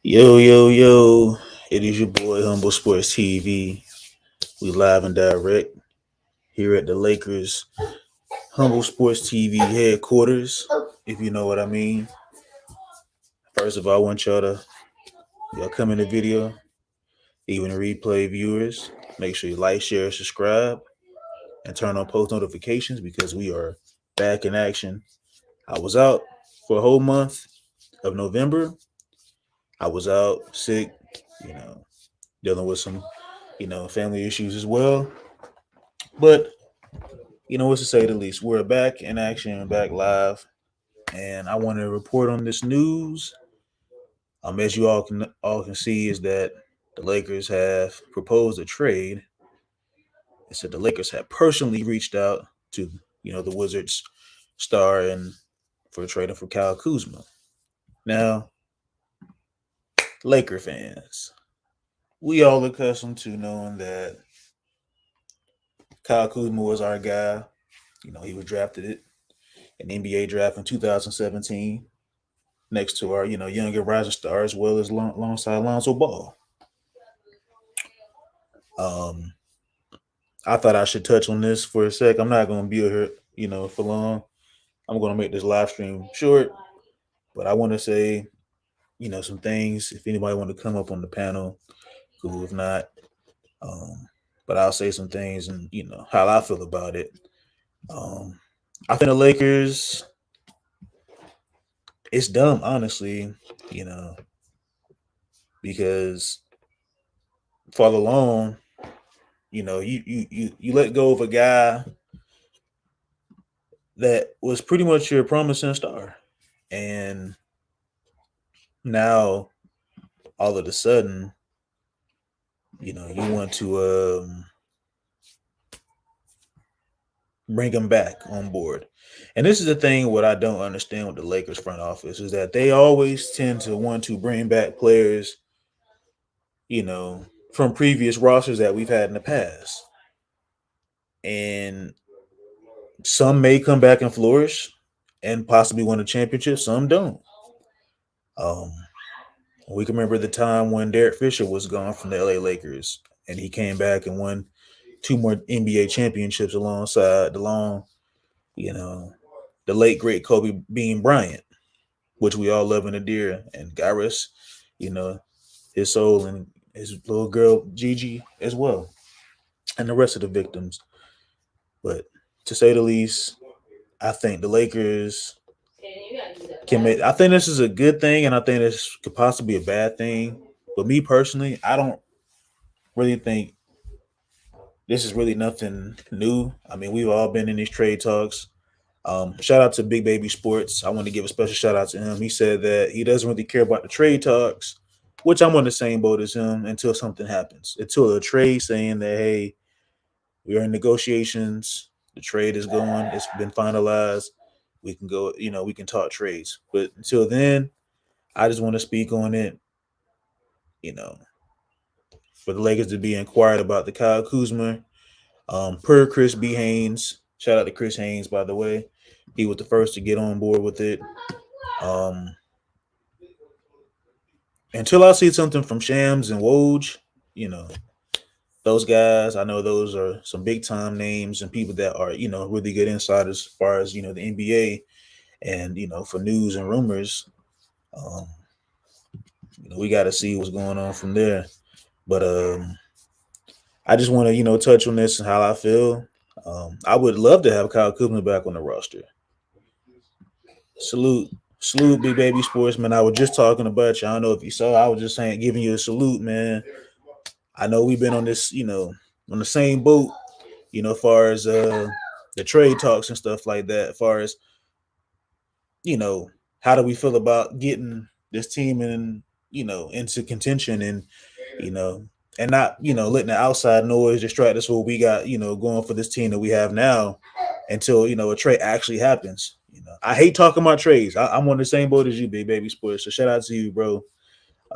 Yo, yo, yo. It is your boy, Humble Sports TV. We live and direct here at the Lakers Humble Sports TV headquarters, if you know what I mean. First of all, I want y'all come in the video, even replay viewers. Make sure you like, share, subscribe, and turn on post notifications because we are back in action. I was out for a whole month of November. I was out sick, dealing with some, family issues as well. But what's to say the least. We're back in action, back live, and I want to report on this news. As you all can see, is that the Lakers have proposed a trade. It said the Lakers have personally reached out to the Wizards star and for trading for Kyle Kuzma. Now, Laker fans, we all accustomed to knowing that Kyle Kuzma was our guy. He was drafted in the NBA draft in 2017 next to our, younger rising star as well as alongside Lonzo Ball. I thought I should touch on this for a sec. I'm not going to be here, for long. I'm going to make this live stream short, but I want to say, some things. If anybody want to come up on the panel, cool. If not, but I'll say some things and how I feel about it. I think the Lakers, it's dumb, honestly, because for the long, you let go of a guy that was pretty much your promising star, and now all of a sudden, you want to bring him back on board. And this is the thing, what I don't understand with the Lakers front office is that they always tend to want to bring back players, from previous rosters that we've had in the past. And some may come back and flourish and possibly win a championship. Some don't. We can remember the time when Derek Fisher was gone from the LA Lakers and he came back and won 2 more NBA championships alongside the late great Kobe Bean Bryant, which we all love and adore, and Garris, his soul and his little girl Gigi as well, and the rest of the victims. But to say the least, I think the Lakers can make. I think this is a good thing, and I think this could possibly be a bad thing. But me personally, I don't really think this is really nothing new. I mean, we've all been in these trade talks. Shout out to Big Baby Sports. I want to give a special shout out to him. He said that he doesn't really care about the trade talks, which I'm on the same boat as him until something happens. Until a trade saying that, hey, we are in negotiations, the trade is going, it's been finalized. We can go, we can talk trades. But until then, I just want to speak on it, for the Lakers to be inquired about the Kyle Kuzma. Per Chris B. Haynes, shout out to Chris Haynes, by the way. He was the first to get on board with it. Until I see something from Shams and Woj, those guys, I know those are some big time names and people that are, really good insiders as far as, the NBA and, for news and rumors. We got to see what's going on from there. But I just want to, touch on this and how I feel. I would love to have Kyle Kuzma back on the roster. Salute, Big Baby Sportsman. I was just talking about you. I don't know if you saw. I was just saying, giving you a salute, man. I know we've been on this, on the same boat, as far as the trade talks and stuff like that. As far as you know, how do we feel about getting this team into contention and you know, and not letting the outside noise distract us what we got going for this team that we have now until a trade actually happens. I hate talking about trades. I'm on the same boat as you, big baby sports. So shout out to you, bro.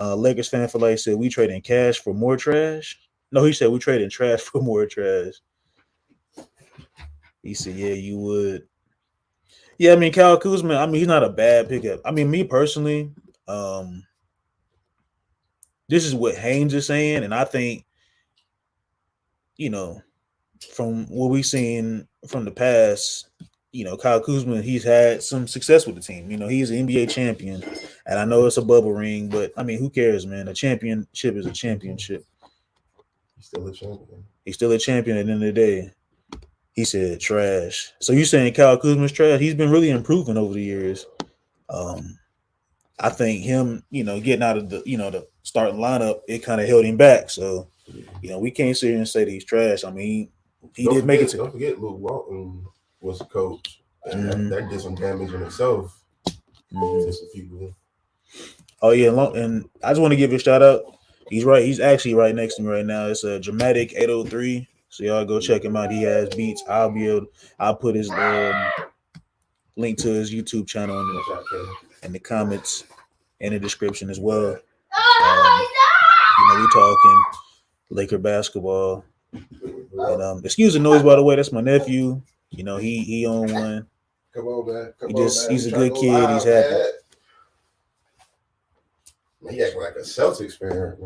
Lakers fan for life said we trading cash for more trash. No, he said we trading trash for more trash. He said, "Yeah, you would." Yeah, I mean, Kyle Kuzma. I mean, he's not a bad pickup. I mean, me personally, um, this is what Haynes is saying, and I think you know from what we've seen from the past, Kyle Kuzma, he's had some success with the team. He's an NBA champion, and I know it's a bubble ring, but I mean, who cares, man? A championship is a championship. He's still a champion. He's still a champion at the end of the day. He said trash. So you saying Kyle Kuzma's trash? He's been really improving over the years. Um, I think him, getting out of the starting lineup, it kind of held him back. So, we can't sit here and say that he's trash. I mean, he did make it to. Don't forget, Luke Walton was the coach, and that did some damage in itself to some people. Oh yeah, and I just want to give a shout out. He's right. He's actually right next to me right now. It's a Dramatic 803. So y'all go check him out. He has beats. I'll put his link to his YouTube channel in the comments and the description as well. We talking Laker basketball. And excuse the noise, by the way. That's my nephew. He on one. Come on, man. He's a good kid. He's happy. Man, he acting like a Celtics fan.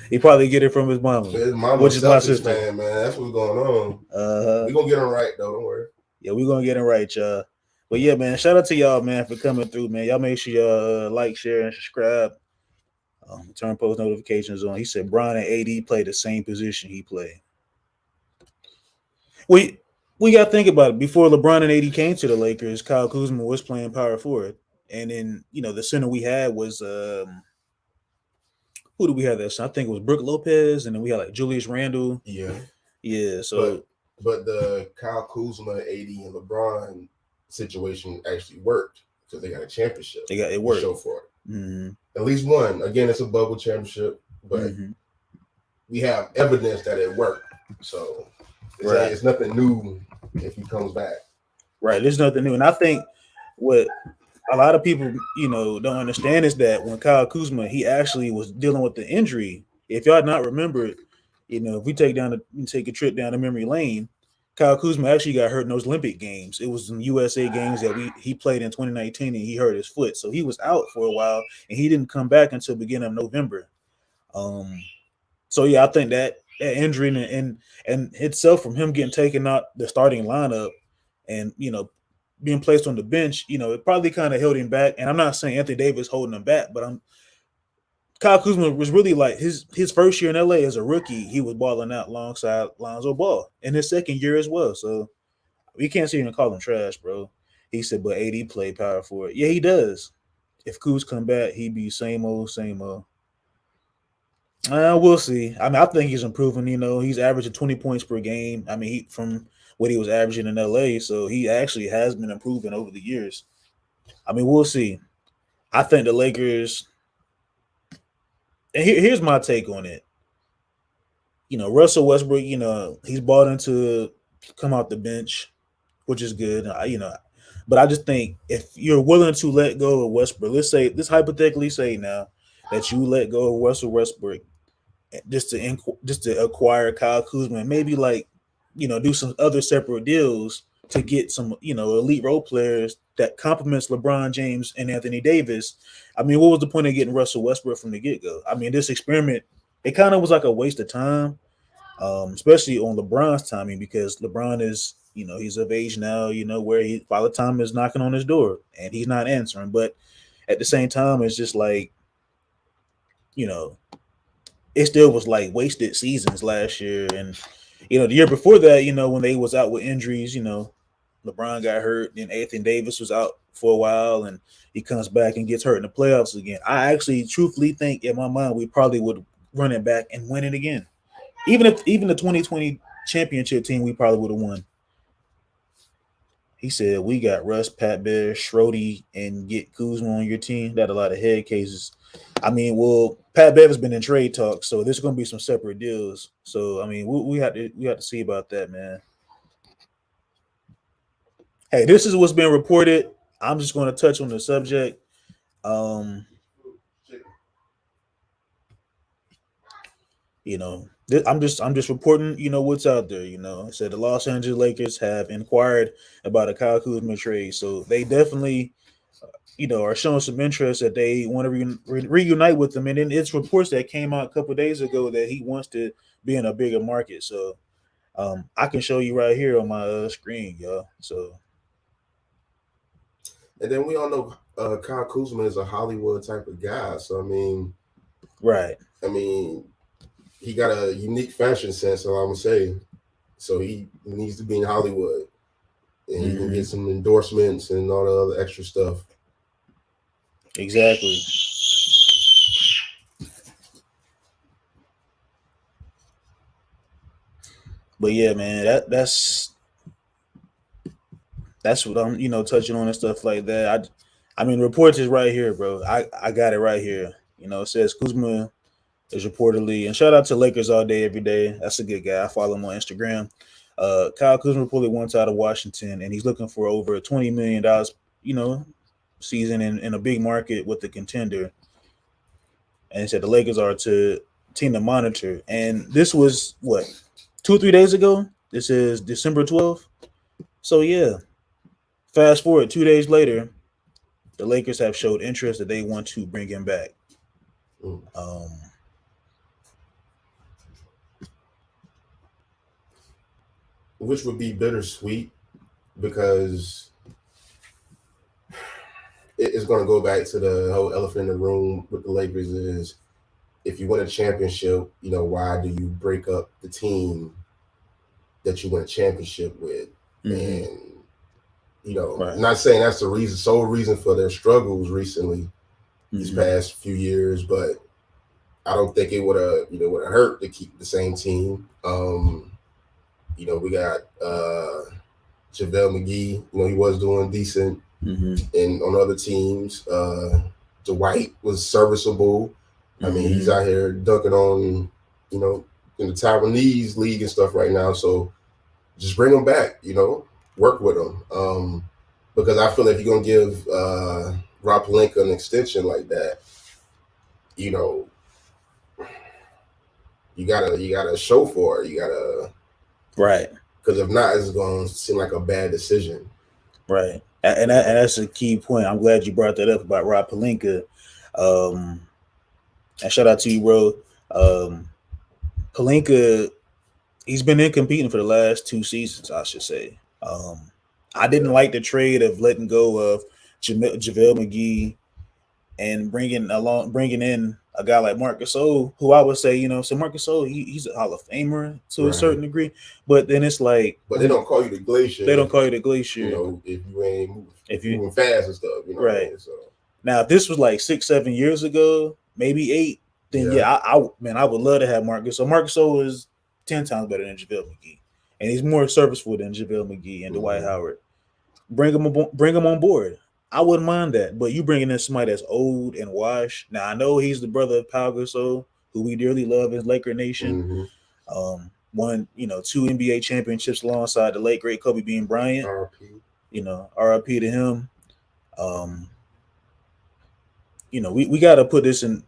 He probably get it from his mama. His mama, which is my sister. Man, that's what's going on. We're gonna get him right though. Don't worry. Yeah, we're gonna get him right, y'all. But yeah, man, shout out to y'all, man, for coming through, man. Y'all make sure y'all like, share, and subscribe. Turn post notifications on. He said Bron and AD play the same position he played. We got to think about it. Before LeBron and AD came to the Lakers, Kyle Kuzma was playing power forward. And then, the center we had was who do we have that? I think it was Brook Lopez, and then we had like Julius Randle. Yeah. So, but the Kyle Kuzma, AD, and LeBron situation actually worked because they got a championship. It worked. Show for it. Mm-hmm. At least one. Again, it's a bubble championship, but we have evidence that it worked. So it's nothing new if he comes back. Right. There's nothing new, and I think what a lot of people, don't understand is that when Kyle Kuzma, he actually was dealing with the injury. If y'all not remember it, if we take a trip down the memory lane, Kyle Kuzma actually got hurt in those Olympic games. It was in USA games that he played in 2019, and he hurt his foot, so he was out for a while, and he didn't come back until beginning of November. So yeah, I think that injury and itself from him getting taken out the starting lineup, and being placed on the bench, it probably kind of held him back. And I'm not saying Anthony Davis holding him back, but Kyle Kuzma was really like his first year in LA as a rookie. He was balling out alongside Lonzo Ball in his second year as well. So we can't sit here and call him trash, bro. He said, but AD played power forward. Yeah, he does. If Kuz come back, he'd be same old. We'll see. I mean, I think he's improving. He's averaging 20 points per game. I mean, from what he was averaging in LA, so he actually has been improving over the years. I mean, we'll see. I think the Lakers, and here's my take on it. Russell Westbrook, he's bought into come off the bench, which is good. But I just think if you're willing to let go of Westbrook, let's hypothetically say now that you let go of Russell Westbrook just to acquire Kyle Kuzma and maybe do some other separate deals to get some, elite role players that complements LeBron James and Anthony Davis. I mean, what was the point of getting Russell Westbrook from the get-go? I mean, this experiment, it kind of was like a waste of time, especially on LeBron's timing, because LeBron is, he's of age now, where Father Time is knocking on his door and he's not answering. But at the same time, it's just like, it still was like wasted seasons last year. And, the year before that, when they was out with injuries, LeBron got hurt and Anthony Davis was out for a while and he comes back and gets hurt in the playoffs again. I actually truthfully think in my mind we probably would run it back and win it again. Even the 2020 championship team, we probably would have won. He said, we got Russ, Pat Bear, Schroeder, and get Kuzma on your team. That a lot of head cases. I mean, well, Pat Bev has been in trade talks, so there's going to be some separate deals. So, I mean, we have to see about that, man. Hey, this is what's been reported. I'm just going to touch on the subject. You know, I'm just reporting, what's out there. It said the Los Angeles Lakers have inquired about a Kyle Kuzma trade, so they definitely, are showing some interest that they want to reunite with them. And then it's reports that came out a couple of days ago that he wants to be in a bigger market. So I can show you right here on my screen, y'all. So, and then we all know Kyle Kuzma is a Hollywood type of guy. So I mean, right. I mean, he got a unique fashion sense, so I'm gonna say. So he needs to be in Hollywood, and he can get some endorsements and all the other extra stuff. Exactly. But yeah, man, that's what I'm, touching on and stuff like that. I mean, reports is right here, bro. I got it right here. It says Kuzma is reportedly, and shout out to Lakers all day, every day. That's a good guy. I follow him on Instagram. Kyle Kuzma reportedly wants out of Washington, and he's looking for over $20 million, season in a big market with the contender. And he said the Lakers are to team to monitor. And this was what, 2 or 3 days ago? This is December 12th. So yeah, fast forward 2 days later, the Lakers have showed interest that they want to bring him back. Which would be bittersweet because it's going to go back to the whole elephant in the room with the Lakers is if you win a championship, why do you break up the team that you win a championship with? And, right. I'm not saying that's the sole reason for their struggles recently these past few years, but I don't think it would have, hurt to keep the same team. We got JaVale McGee, he was doing decent. And on other teams, Dwight was serviceable. I mean, he's out here dunking on, in the Taiwanese league and stuff right now. So just bring him back, work with him. Because I feel like if you're going to give Rob Pelinka an extension like that, you gotta show for it. You gotta, right. Because if not, it's going to seem like a bad decision. Right. And that's a key point. I'm glad you brought that up about Rob Pelinka. And shout out to you, bro. Pelinka, he's been competing for the last 2 seasons, I should say. I didn't like the trade of letting go of JaVale McGee and bringing in a guy like Marc Gasol, who I would say, so Marc Gasol, he's a Hall of Famer to a certain degree, but then it's like, but they don't call you the Glacier. They don't call you the Glacier. If you ain't moving fast and stuff, right? So now, if this was like 6-7 years ago, maybe 8, then I would love to have Marc Gasol. Marc Gasol is 10 times better than JaVale McGee, and he's more serviceable than JaVale McGee and Dwight Howard. Bring him on board. I wouldn't mind that, but you bringing in somebody that's old and washed. Now I know he's the brother of Kyle Kuzma, who we dearly love as Laker Nation. Won 2 NBA championships alongside the late great Kobe Bean Bryant. R.I.P. to him. We got to put this in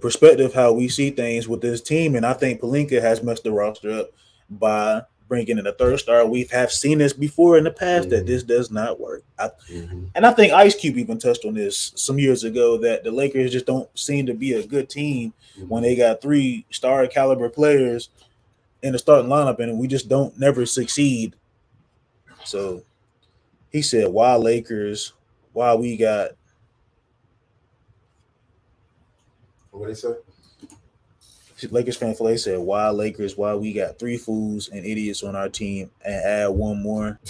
perspective how we see things with this team, and I think Pelinka has messed the roster up by bringing in a third star. We have seen this before in the past that this does not work. And I think Ice Cube even touched on this some years ago that the Lakers just don't seem to be a good team when they got 3 star caliber players in the starting lineup, and we just don't never succeed. So he said, why Lakers? Why we got... What did he say? Lakers fan Flay said, why Lakers? Why we got 3 fools and idiots on our team and add 1 more?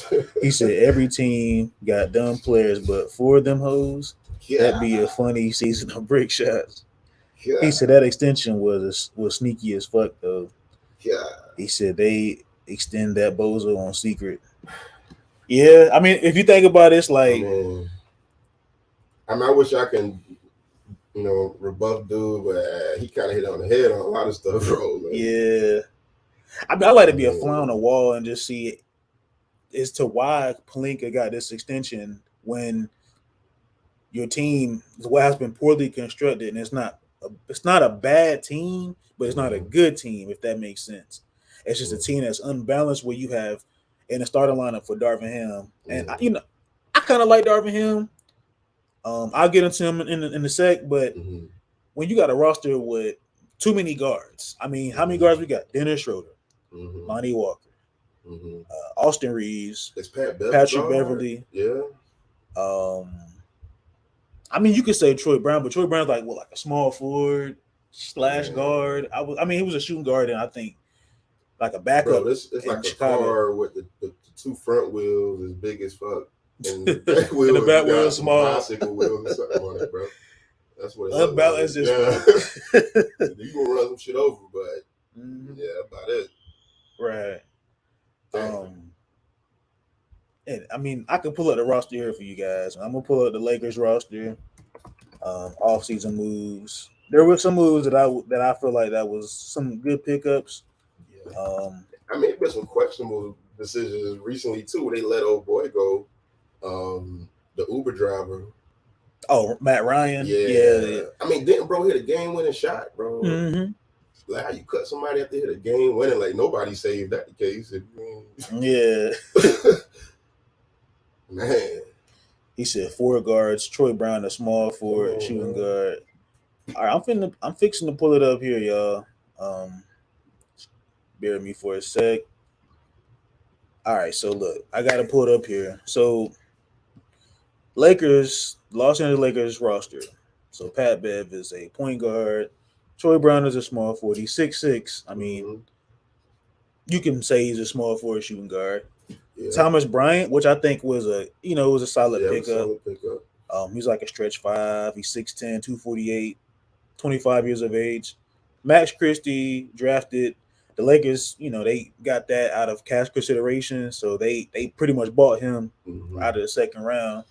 He said every team got dumb players, but 4 of them hoes, that'd be a funny season of brick shots. He said that extension was sneaky as fuck though. Yeah. He said they extend that bozo on secret. Yeah, I mean, if you think about it, it's like, I wish I can, rebuff dude, but he kind of hit on the head on a lot of stuff, bro. Man. Yeah. I mean, I like to be a fly on the wall and just see as to why Pelinka got this extension when your team has been poorly constructed, and it's not a bad team, but it's not a good team, if that makes sense. It's just a team that's unbalanced where you have in the starting lineup for Darvin Ham, and I kind of like Darvin Ham. I'll get into him in a sec, but when you got a roster with too many guards, I mean, how many guards we got? Dennis Schroeder, Lonnie Walker, Austin Reeves, Patrick Beverly. Yeah. I mean, you could say Troy Brown, but Troy Brown's like a small forward / guard. I mean, he was a shooting guard, and I think like a backup. Bro, it's like Chicago. A car with the two front wheels as big as fuck, and the back wheels, and the back wheels small, bicycle wheels or something on it, bro. That's what it's unbalanced. Like. Yeah. You gonna run some shit over, but yeah, about it. Right. And I mean, I can pull up the roster here for you guys. I'm gonna pull up the Lakers roster. Off-season moves. There were some moves that I feel like that was some good pickups. Yeah. I mean, there's some questionable decisions recently too. They let old boy go. The Uber driver. Oh, Matt Ryan. Yeah. I mean, didn't bro hit a game-winning shot, bro? Like how you cut somebody after hit a game-winning? Like nobody saved that the case. Yeah. Man. He said 4 guards. Troy Brown, a small forward, shooting guard. All right, I'm fixing to pull it up here, y'all. Bear with me for a sec. All right, so look, I got to pull it up here. So, Los Angeles Lakers roster. So, Pat Bev is a point guard. Troy Brown is a small forward. He's 6'6". I mean, you can say he's a small forward shooting guard. Yeah. Thomas Bryant, which I think was a solid pickup. He's like a stretch 5. He's 6'10", 248, 25 years of age. Max Christie drafted. The Lakers, they got that out of cash consideration, so they pretty much bought him out of the second round.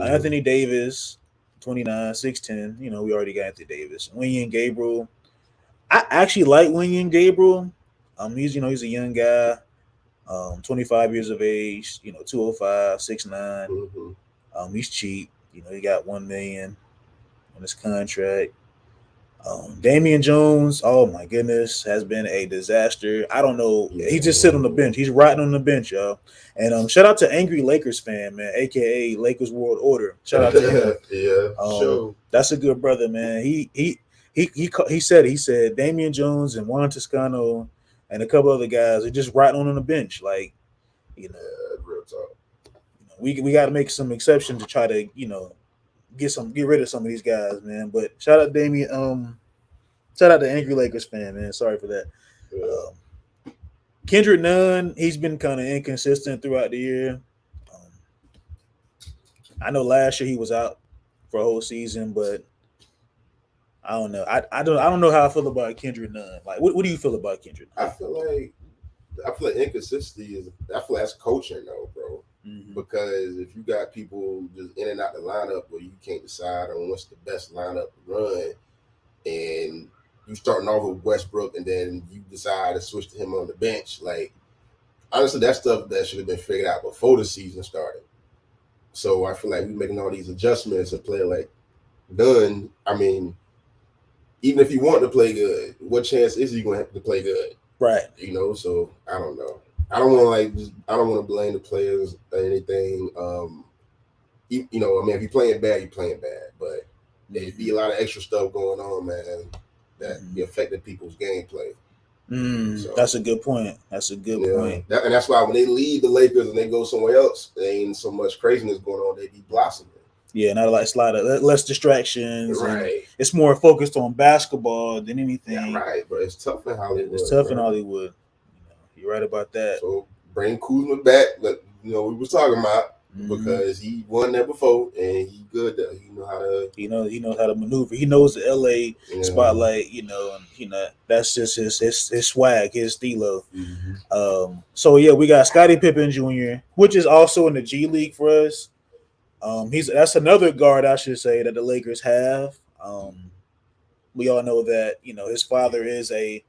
Anthony Davis, 29, 6'10". We already got Anthony Davis. Wenyen Gabriel. I actually like Wenyen Gabriel. He's a young guy. 25 years of age, 205, 6'9". He's cheap. He got $1 million on his contract. Damian Jones, oh my goodness, has been a disaster. I don't know. He just sit on the bench. He's rotting on the bench, y'all. And shout out to Angry Lakers fan, man, aka Lakers World Order. Shout out to him. Sure. That's a good brother, man. He said Damian Jones and Juan Toscano and a couple other guys are just rotting on the bench. Like, real talk. We got to make some exceptions to try to get rid of some of these guys, man. But shout out Damian. Shout out to Angry Lakers fan, man. Sorry for that. Yeah. Kendrick Nunn, he's been kind of inconsistent throughout the year. I know last year he was out for a whole season, but I don't know. I don't know how I feel about Kendrick Nunn. Like, what do you feel about Kendrick? I feel like inconsistency is. I feel that's coaching, though, bro. Because if you got people just in and out the lineup where you can't decide on what's the best lineup to run, and you starting off with Westbrook and then you decide to switch to him on the bench, like honestly, that's stuff that should have been figured out before the season started. So I feel like we're making all these adjustments. A player like Dunn, I mean, even if you want to play good, what chance is he going to have to play good? Right. So I don't know. I don't want to blame the players or anything. I mean, if you're playing bad, you're playing bad. But there'd be a lot of extra stuff going on, man, that be affecting people's gameplay. So, that's a good point. That's a good point. And that's why when they leave the Lakers and they go somewhere else, there ain't so much craziness going on. They be blossoming. Yeah, not like less distractions. Right. It's more focused on basketball than anything. Yeah, right. But it's tough in Hollywood. It's tough in Hollywood. You're right about that. So bring Kuzma back. We was talking about. because he won that before and he good there. He know how to. He knows how to maneuver. He knows the LA spotlight. And that's just his swag, his stilo. So yeah, we got Scottie Pippen Jr., which is also in the G League for us. That's another guard I should say that the Lakers have. We all know that his father is a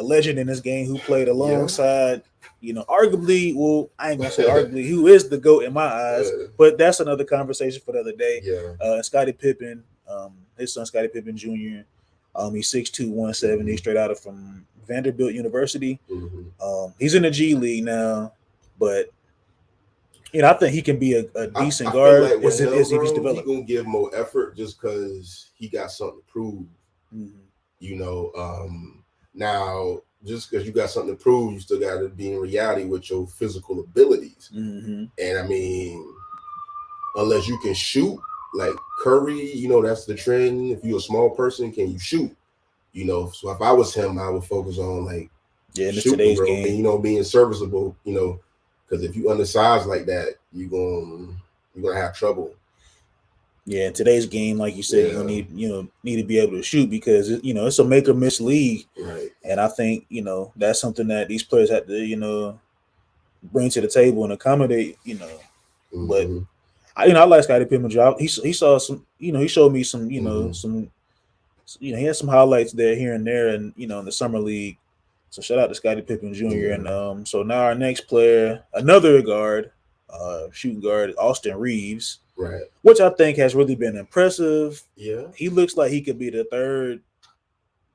legend in this game who played alongside arguably, well, I ain't gonna say arguably, who is the GOAT in my eyes, but that's another conversation for the other day. Scottie Pippen, his son Scottie Pippen Jr. He's 6'2", 170, straight out of from Vanderbilt University. He's in the G League now, but I think he can be a decent guard like as him, he's developed. He's gonna give more effort just because he got something to prove. Now just because you got something to prove, you still got to be in reality with your physical abilities. And I mean, unless you can shoot like Curry, that's the trend. If you're a small person, can you shoot? So if I was him, I would focus on like shooting, today's bro, game. And being serviceable. Because if you undersized like that, you're gonna have trouble. Yeah, in today's game, like you said, you need to be able to shoot because it's a make or miss league, right? And I think that's something that these players have to bring to the table and accommodate. But I like Scottie Pippen job. He saw some, he showed me some, some, he had some highlights there here and there, and in the summer league. So shout out to Scottie Pippen Jr. And so now our next player, another guard, shooting guard, Austin Reeves. Right. Which I think has really been impressive. Yeah. He looks like he could be the third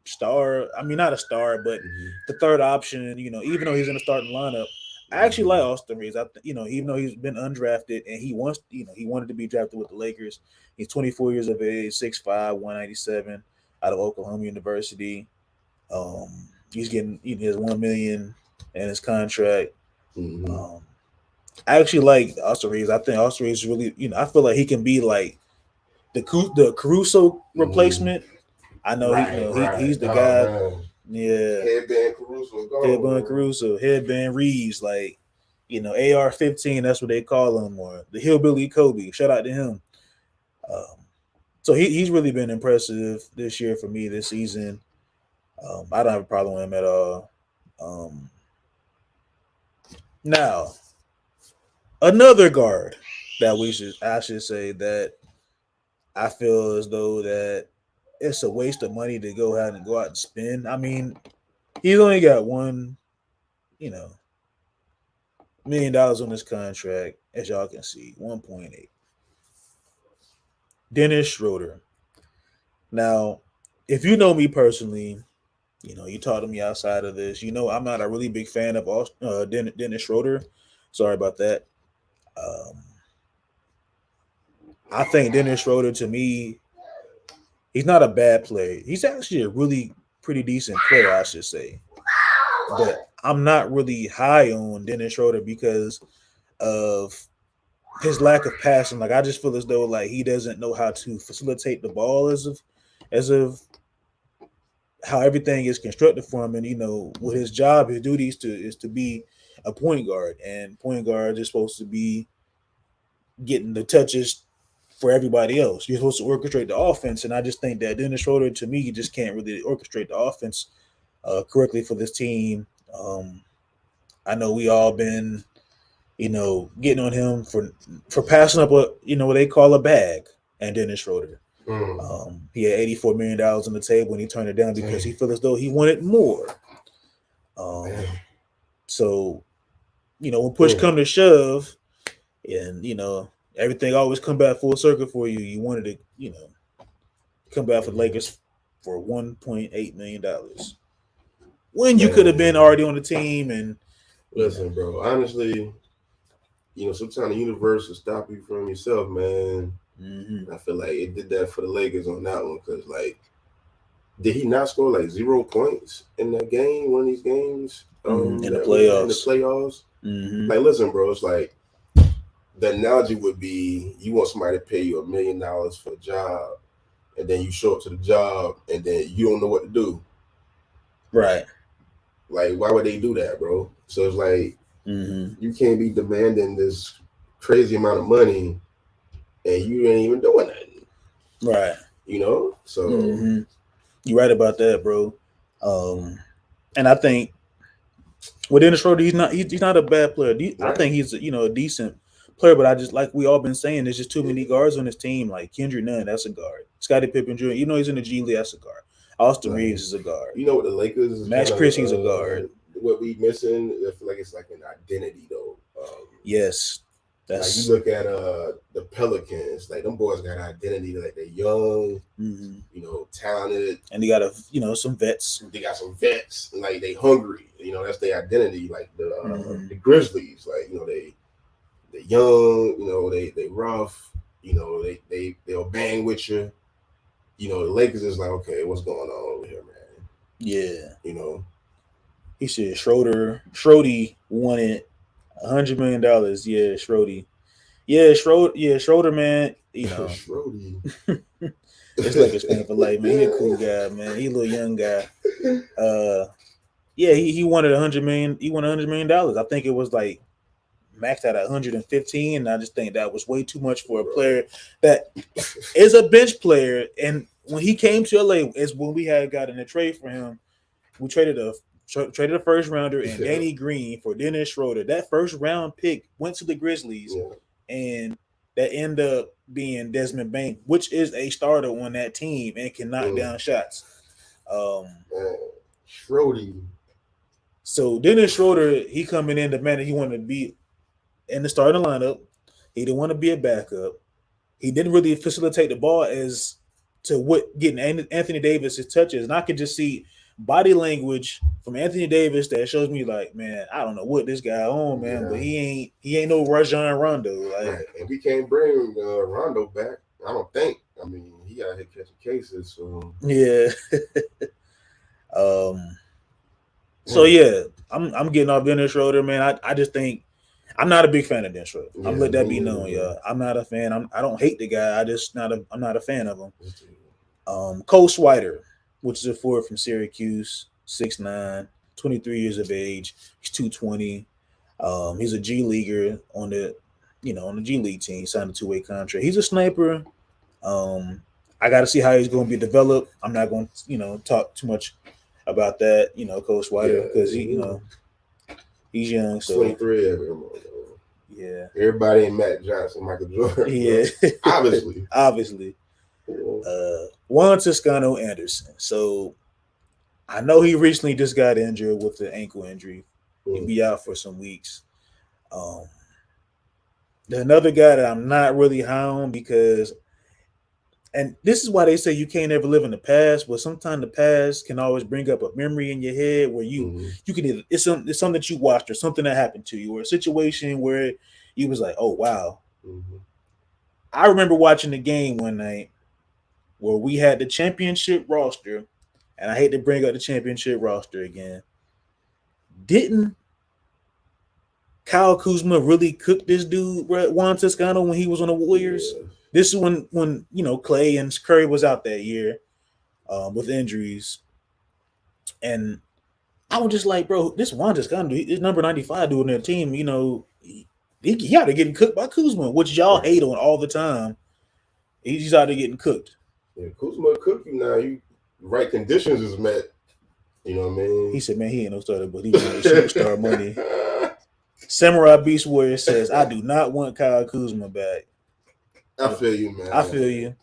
star. I mean, not a star, but the third option, even though he's in the starting lineup. I actually like Austin Reeves. Even though he's been undrafted and he wants, he wanted to be drafted with the Lakers. He's 24 years of age, 6'5", 197, out of Oklahoma University. He's getting his $1 million in his contract. I actually like Austin Reeves. I think Austin Reeves really, I feel like he can be like the Caruso replacement. I know he's the guy. Man. Yeah. Headband Caruso. Headband Reeves. Like, AR-15, that's what they call him, or the Hillbilly Kobe. Shout out to him. So he's really been impressive this year for me this season. I don't have a problem with him at all. Now, another guard that I should say that I feel as though that it's a waste of money to go out and spend. I mean, he's only got $1 million on his contract, as y'all can see, 1.8. Dennis Schroeder. Now, if you know me personally, you talk to me outside of this, I'm not a really big fan of Dennis Schroeder. Sorry about that. I think Dennis Schroeder, to me, he's not a bad player. He's actually a really pretty decent player, I should say. But I'm not really high on Dennis Schroeder because of his lack of passing. Like, I just feel as though like he doesn't know how to facilitate the ball as of how everything is constructed for him. And with his job, his duties is to be a point guard, and point guard is supposed to be getting the touches for everybody else. You're supposed to orchestrate the offense, and I just think that Dennis Schroeder, to me, just can't really orchestrate the offense correctly for this team. I know we all been, getting on him for passing up what they call a bag, and Dennis Schroeder. He had $84 million on the table and he turned it down because he felt as though he wanted more. So, when push come to shove, and everything always come back full circle for you. You wanted to, come back for the Lakers for $1.8 million when you could have been already on the team. And listen, bro, honestly, sometimes the universe will stop you from yourself, man. I feel like it did that for the Lakers on that one because, like, did he not score like 0 points in that game? One of these games in the playoffs. Like, listen, bro, it's like the analogy would be you want somebody to pay you $1 million for a job, and then you show up to the job, and then you don't know what to do. Right. Like, why would they do that, bro? So it's like you can't be demanding this crazy amount of money, and you ain't even doing nothing. Right. So You're right about that, bro. And I think with Dennis Schroeder, he's not a bad player. I think he's a decent player, but I just like we all been saying, there's just too many guards on his team. Like Kendrick Nunn, that's a guard. Scottie Pippen Jr., he's in the G League, that's a guard. Austin Reeves is a guard. You know what the Lakers is Max Christie's a guard. What we missing? I feel like it's like an identity though. Yes. Like you look at the Pelicans, like them boys got identity, like they're young, talented, and they got some vets. They got some vets, and like they hungry. That's their identity. Like the Grizzlies, like they young, they rough, they'll bang with you. The Lakers is like, okay, what's going on over here, man? Yeah. He said Schrody wanted $100 million. Yeah, Schrody. Yeah, Schroeder, man. Schrody. It's like it's paying for life, man. He a cool guy, man. He a little young guy. He wanted $100 million. He wanted $100 million. I think it was like maxed out at 115. And I just think that was way too much for a player that is a bench player. And when he came to LA, is when we had gotten a trade for him. We traded a first rounder and Danny Green for Dennis Schroeder. That first round pick went to the Grizzlies, and that ended up being Desmond Bain, which is a starter on that team and can knock down shots. Schroeder. So Dennis Schroeder, he coming in the man that he wanted to be in the starting lineup. He didn't want to be a backup. He didn't really facilitate the ball as to what getting Anthony Davis' touches. And I could just see body language from Anthony Davis that shows me like, man, I don't know what this guy on, man, but he ain't no Rajon Rondo. Like, and we can't bring Rondo back. I don't think. I mean, he got hit catching cases, so yeah. So yeah, I'm getting off Dennis Schroeder, man. I just think I'm not a big fan of Dennis Schroeder. I'm gonna let that be known, y'all. I'm not a fan. I don't hate the guy. I'm not a fan of him. Cole Swider, which is a forward from Syracuse, 6'9", 23 years of age. He's 220. He's a G leaguer on the G League team. He signed a 2-way contract. He's a sniper. I got to see how he's going to be developed. I'm not going to talk too much about that, Cole Swider, because he's young. So 23 of them. Yeah. Everybody ain't Matt Johnson, Michael Jordan. Yeah. Obviously. Juan Toscano Anderson. So I know he recently just got injured with the ankle injury. He'll be out for some weeks. Another guy that I'm not really high on because, and this is why they say you can't ever live in the past, but sometimes the past can always bring up a memory in your head where you can either it's something that you watched or something that happened to you or a situation where you was like, oh wow. I remember watching the game one night where we had the championship roster, and I hate to bring up the championship roster again. Didn't Kyle Kuzma really cook this dude, Juan Toscano, when he was on the Warriors? Yeah. This is when Clay and Curry was out that year with injuries. And I was just like, bro, this Juan Toscano, this number 95 dude on their team, he out there getting cooked by Kuzma, which y'all hate on all the time. He's out there getting cooked. Yeah, Kuzma cook you now. You right conditions is met. You know what I mean? He said, man, he ain't no starter, but he wanted superstar money. Samurai Beast Warrior says, I do not want Kyle Kuzma back. I feel you, man. I feel you.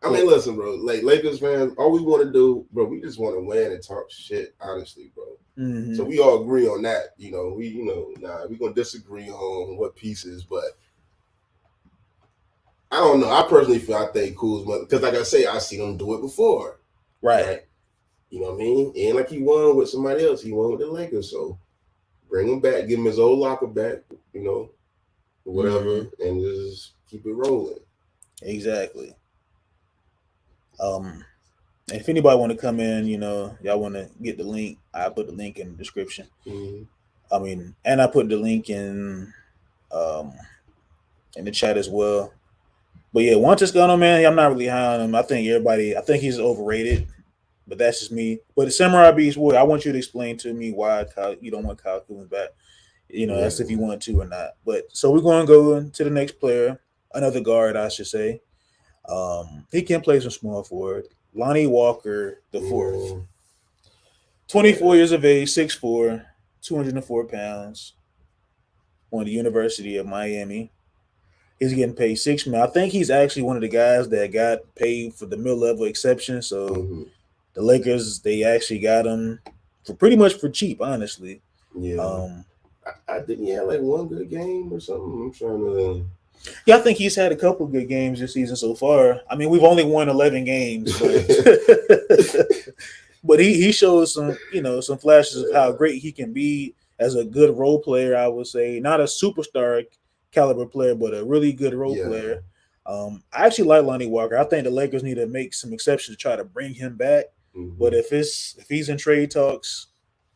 I mean, listen, bro. Like Lakers fans, all we want to do, bro, we just want to win and talk shit, honestly, bro. So we all agree on that. We're gonna disagree on what pieces, but I don't know. I personally think Kuzma, because like I say, I seen him do it before. Right. You know what I mean? And like he won with somebody else. He won with the Lakers. So bring him back, give him his old locker back, whatever, and just keep it rolling. Exactly. If anybody want to come in, y'all want to get the link, I put the link in the description. I mean, and I put the link in the chat as well. But yeah, Juan Toscano, man, I'm not really high on him. I think he's overrated, but that's just me. But the Samurai Beast Warrior, I want you to explain to me why you don't want Kyle Kuzma back. That's if you want to or not. But so we're going to go into the next player, another guard, I should say. He can play some small forward. Lonnie Walker the fourth, 24 years of age, 6'4", 204 pounds, on the University of Miami. He's getting paid $6 million. I think he's actually one of the guys that got paid for the mid-level exception. So the Lakers, they actually got him for pretty much for cheap, honestly. Yeah. I think he had like one good game or something. I'm trying to. Yeah, I think he's had a couple good games this season so far. I mean, we've only won 11 games, but, but he shows some flashes of how great he can be as a good role player. I would say not a superstar caliber player, but a really good role player. I actually like Lonnie Walker. I think the Lakers need to make some exceptions to try to bring him back. But if he's in trade talks,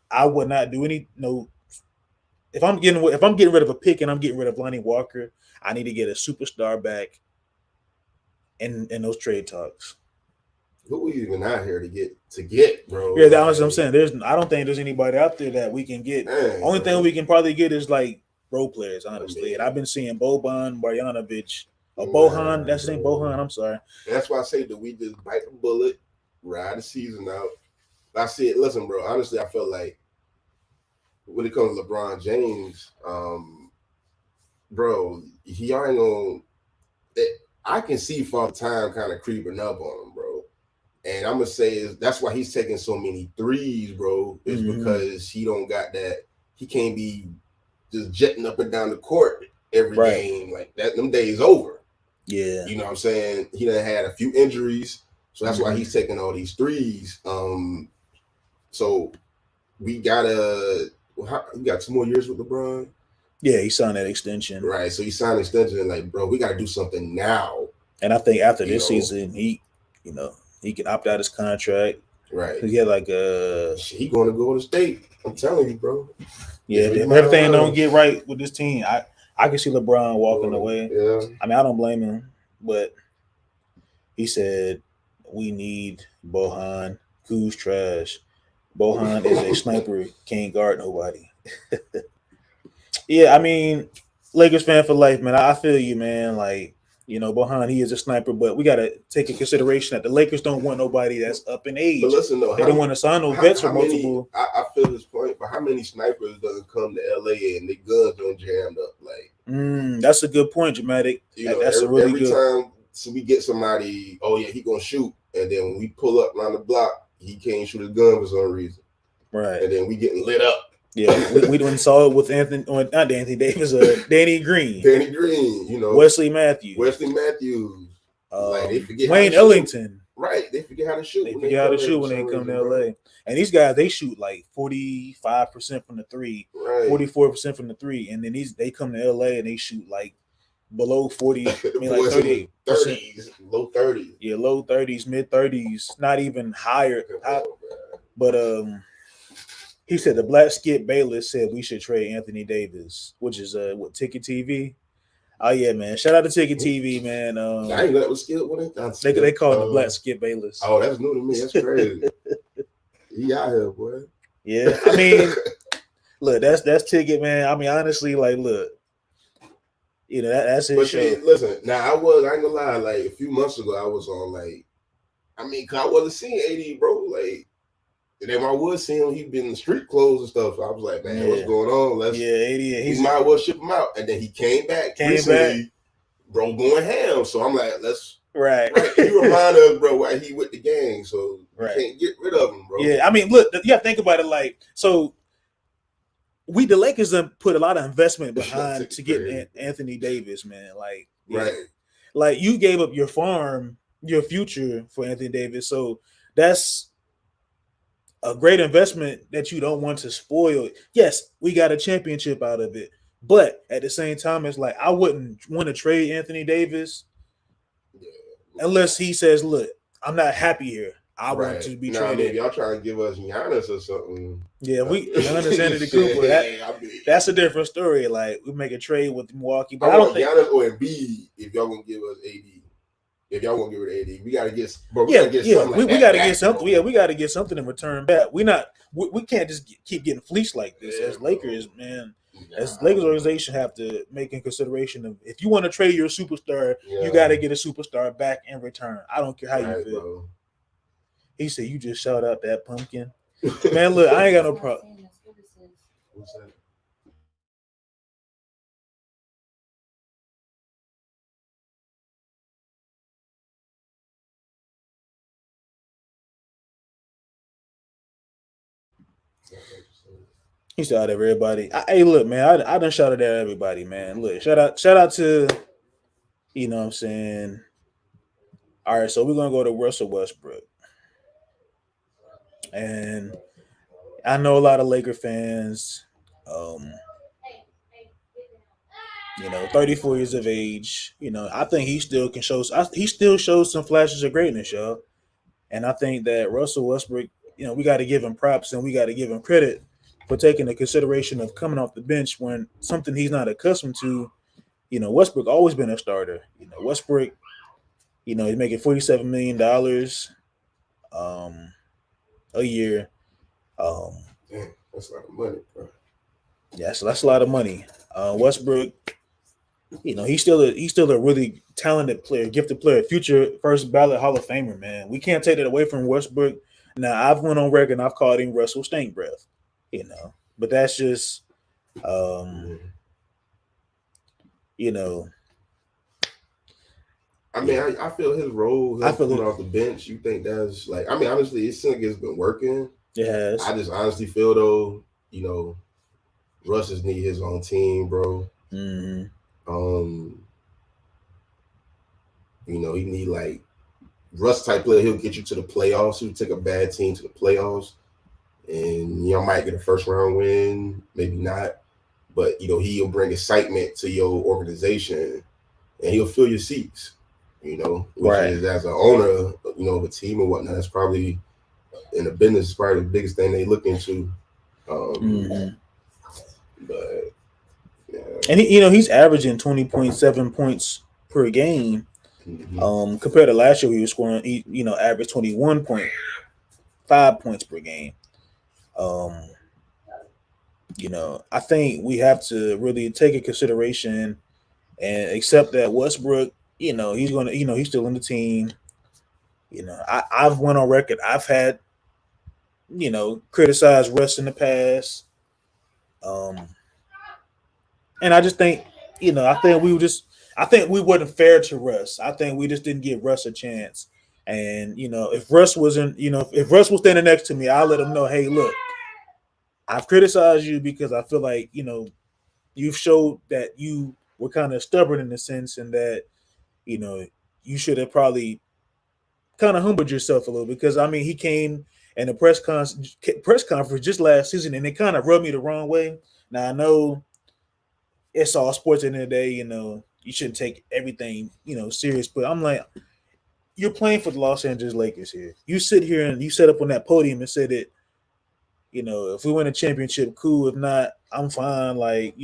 I would not do any If I'm getting rid of a pick and I'm getting rid of Lonnie Walker, I need to get a superstar back in those trade talks. Who are you even out here to get, bro? Yeah, that's what I'm saying. I don't think there's anybody out there that we can get. Man, Only thing we can probably get is like role players, honestly. And I've been seeing Boban Marjanovic. Bohan, that's his name, Bohan. I'm sorry. That's why I say that we just bite the bullet, ride the season out. I said, listen, bro. Honestly, I feel like when it comes to LeBron James, bro, he ain't gonna. I can see Father Time kind of creeping up on him, bro. And I'm gonna say that's why he's taking so many threes, bro. Is because he don't got that. He can't be just jetting up and down the court every game like that. Them days over. Yeah, you know what I'm saying. He done had a few injuries, so that's why he's taking all these threes. So we got 2 more years with LeBron. Yeah, he signed that extension. Right. So he signed an extension, like, bro, we got to do something now. And I think after this season, he can opt out his contract. Right. He had like he going to go to state. I'm telling you, bro. Yeah, if everything don't get right with this team, I can see LeBron walking away. Yeah. I mean, I don't blame him, but he said we need Bohan. Kuz trash. Bohan is a sniper, can't guard nobody. Yeah, I mean, Lakers fan for life, man. I feel you, man. Like, Bohan, he is a sniper, but we got to take in consideration that the Lakers don't want nobody that's up in age. But listen, though, they don't want to sign no vets for multiple. I feel this point, but how many snipers doesn't come to LA and their guns don't jammed up? Like, that's a good point, Dramatic. That's every time we get somebody, oh yeah, he gonna shoot, and then when we pull up around the block, he can't shoot his gun for some reason. Right. And then we getting lit up. Yeah, we done saw it with not Anthony Davis, Danny Green. Danny Green, Wesley Matthews. Like they forget Wayne Ellington. Right. They forget how to shoot. They forget how to shoot when they come to LA. And these guys, they shoot like 45% from the three, 44% from the three. And then they come to LA and they shoot like below 40, I mean like 38%. 30s, low 30s. Yeah, low 30s, mid 30s, not even higher. But he said the Black Skip Bayless said we should trade Anthony Davis, which is Ticket TV. Oh yeah, man! Shout out to Ticket TV, man. I ain't know that was Skip. They call him the Black Skip Bayless. Oh, that's new to me. That's crazy. He out here, boy. Yeah, I mean, look, that's Ticket, man. I mean, honestly, like, look, that's his show. Listen, now I ain't gonna lie. Like a few months ago, I was on cause I wasn't seeing AD, bro. Like. And then when I was seeing him, he'd been in the street clothes and stuff. I was like, man, what's going on? AD, he might as well ship him out. And then he came back recently, bro, going ham. So I'm like, right. He remind us, bro, why he with the gang. So we can't get rid of him, bro. Yeah, I mean, look, you have to think about it like, so the Lakers have put a lot of investment behind to get Anthony Davis, man. Like, like you gave up your farm, your future for Anthony Davis. So that's a great investment that you don't want to spoil. Yes, we got a championship out of it, but at the same time, it's like I wouldn't want to trade Anthony Davis unless he says, "Look, I'm not happy here. I want to be traded." Maybe y'all trying to give us Giannis or something. Yeah, we understand the Cooper. That's a different story. Like we make a trade with Milwaukee, but I don't think Giannis or Embiid if y'all gonna give us AD. If y'all want to give it to AD, we gotta get. We gotta get something. Yeah, we gotta get something in return back. We can't just keep getting fleeced like this as Lakers, man. As Lakers organization have to make in consideration of if you want to trade your superstar, you got to get a superstar back in return. I don't care how you feel. Bro. He said, "You just shout out that pumpkin." Man, look, I ain't got no problem. What's that? He shouted at everybody. Hey, look, man, I done shouted at everybody, man. Look, shout out to, you know what I'm saying. All right, so we're gonna go to Russell Westbrook, and I know a lot of Laker fans. 34 years of age. I think he still can show. He still shows some flashes of greatness, y'all. And I think that Russell Westbrook, we got to give him props and we got to give him credit for taking the consideration of coming off the bench when something he's not accustomed to. Westbrook always been a starter. Westbrook, he's making $47 million a year. Damn, that's a lot of money, bro. Yeah, so that's a lot of money. Westbrook, he's still a really talented player, gifted player, future first ballot Hall of Famer, man. We can't take that away from Westbrook. Now, I've went on record and I've called him Russell Stink Breath, but that's just, I mean, I feel his role coming off the bench. You think that's like, I mean, honestly, his has been working. It has. I just honestly feel though, Russ just need his own team, bro. Mm-hmm. He need like Russ type player. He'll get you to the playoffs. He'll take a bad team to the playoffs, and might get a first round win, maybe not, but he'll bring excitement to your organization, and he'll fill your seats. Which right. is as an owner, of a team or whatnot. That's probably in the business is probably the biggest thing they look into. But yeah, and he's averaging 20.7 points per game. Compared to last year, he was scoring, average 21.5 points per game. I think we have to really take into consideration and accept that Westbrook, he's gonna, he's still in the team. I've went on record. I've had, criticized Russ in the past. And I just think, I think we wasn't fair to Russ. I think we just didn't give Russ a chance. And, if Russ wasn't, if Russ was standing next to me, I'll let him know, hey, look, I've criticized you because I feel like, you've showed that you were kind of stubborn in the sense and that, you should have probably kind of humbled yourself a little because, I mean, he came in a press conference just last season and it kind of rubbed me the wrong way. Now, I know it's all sports at the end of the day, you shouldn't take everything, serious. But I'm like, you're playing for the Los Angeles Lakers here. You sit here and you set up on that podium and said that, if we win a championship, cool. If not, I'm fine. Like,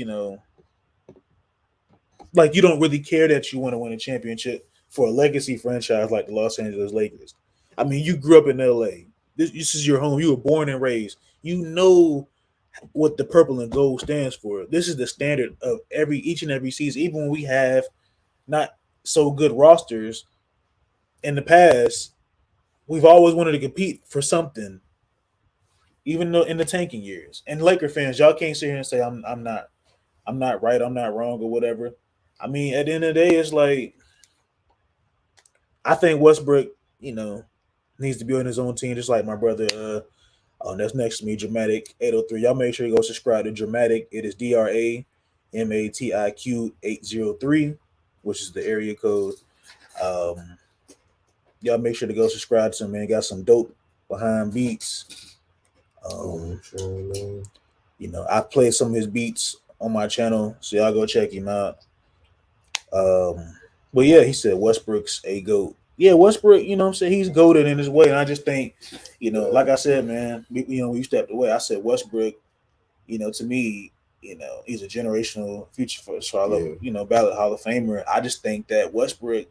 like you don't really care that you want to win a championship for a legacy franchise like the Los Angeles Lakers. I mean, you grew up in LA. This is your home. You were born and raised. You know what the purple and gold stands for. This is the standard of each and every season. Even when we have not so good rosters in the past, we've always wanted to compete for something, even though in the tanking years. And Laker fans, y'all can't sit here and say I'm not right, I'm not wrong or whatever. I mean, at the end of the day, it's like I think Westbrook, needs to be on his own team, just like my brother that's next to me, Dramatic 803. Y'all make sure you go subscribe to Dramatic. It is DRAMATIQ 803, which is the area code. Y'all make sure to go subscribe to him, man. Got some dope behind beats. I played some of his beats on my channel, so y'all go check him out. But yeah, he said Westbrook's a GOAT. Yeah, Westbrook, I'm saying he's goated in his way. And I just think, like I said, man, when you stepped away, I said Westbrook, to me, he's a generational future for ballot Hall of Famer. I just think that Westbrook,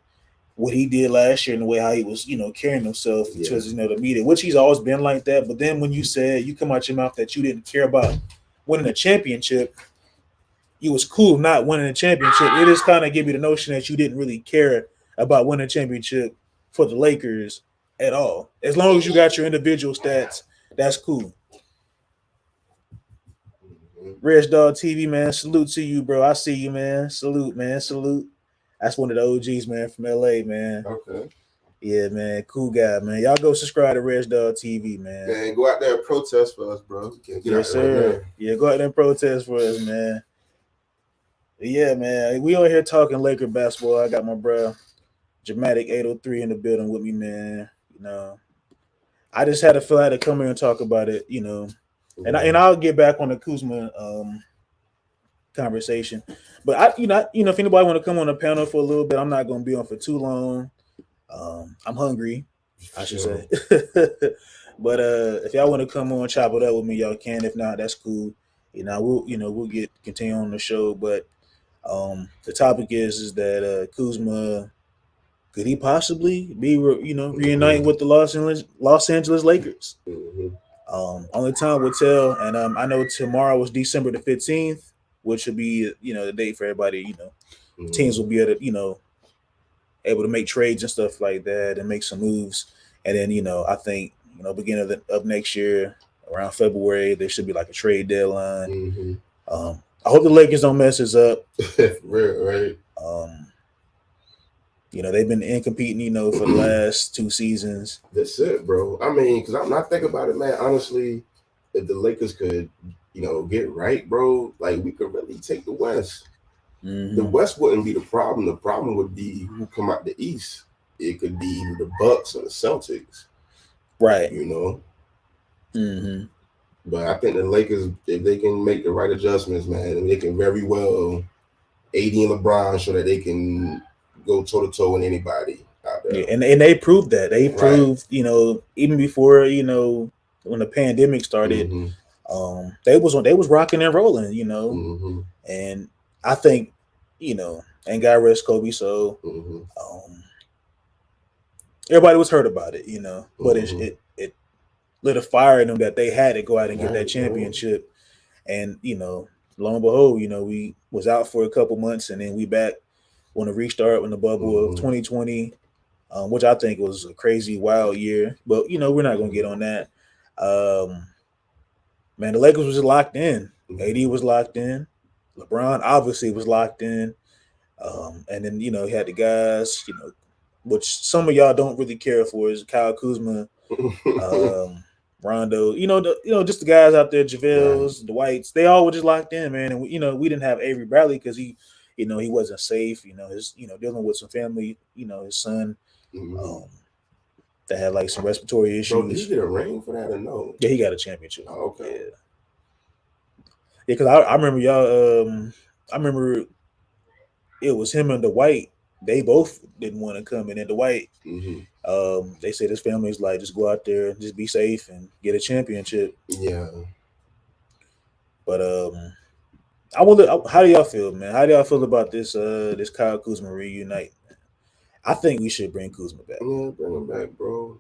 what he did last year and the way how he was, carrying himself towards, the media, which he's always been like that. But then when you come out your mouth that you didn't care about winning a championship, it was cool not winning a championship. It just kind of give you the notion that you didn't really care about winning a championship for the Lakers at all. As long as you got your individual stats, that's cool. Reg Dog TV, man, salute to you, bro. I see you, man. Salute, man. Salute. That's one of the OGs, man, from LA, man. Okay. Yeah, man. Cool guy, man. Y'all go subscribe to Reg Dog TV, man. Man, go out there and protest for us, bro. Yes, sir. Right, yeah, go out there and protest for us, man. Yeah, man. We on here talking Laker basketball. I got my bro Dramatic 803 in the building with me, man. You know, I just had to feel I had to come here and talk about it, you know. And I'll get back on the Kuzma conversation. But I if anybody want to come on the panel for a little bit, I'm not gonna be on for too long. I'm hungry, I should say. But if y'all want to come on, chop it up with me, y'all can. If not, that's cool. We'll continue on the show. But the topic is that Kuzma, could he possibly be reuniting with the Los Angeles Lakers? Only time will tell. And I know tomorrow was December the 15th, which will be the date for everybody. Teams will be able to make trades and stuff like that and make some moves. And then I think beginning of next year, around February, there should be like a trade deadline. I hope the Lakers don't mess us up. Right. They've been incompeting, for the last 2 seasons. That's it, bro. I mean, because I'm not thinking about it, man. Honestly, if the Lakers could, get right, bro, like we could really take the West. The West wouldn't be the problem. The problem would be who come out the East. It could be either the Bucks or the Celtics. Right. But I think the Lakers, if they can make the right adjustments, man, they can very well AD and LeBron show that they can go toe-to-toe with anybody out there. Yeah, and they proved that. They proved, even before, when the pandemic started, they was rocking and rolling, and I think, and God rest Kobe, so everybody was hurt about it, but it lit a fire in them that they had to go out and get that championship. And, lo and behold, we was out for a couple months and then we back on a restart in the bubble of 2020, which I think was a crazy, wild year. But, we're not going to get on that. Man, the Lakers was locked in. AD was locked in. LeBron obviously was locked in. And then, he had the guys, which some of y'all don't really care for, is Kyle Kuzma, Rondo, just the guys out there, JaVale's, the Whites, they all were just locked in, man. And we didn't have Avery Bradley because he wasn't safe, his, dealing with some family, his son, that had like some respiratory issues. Bro, did he get a ring for that or no? Yeah, he got a championship. Oh, okay. Yeah, because I remember y'all. I remember it was him and the White. They both didn't want to come in. And the White, they said his family's like, just go out there and just be safe and get a championship. Yeah. But I wonder, how do y'all feel, man? How do y'all feel about this this Kyle Kuzma reunite? I think we should bring Kuzma back. Yeah, bring him back, bro.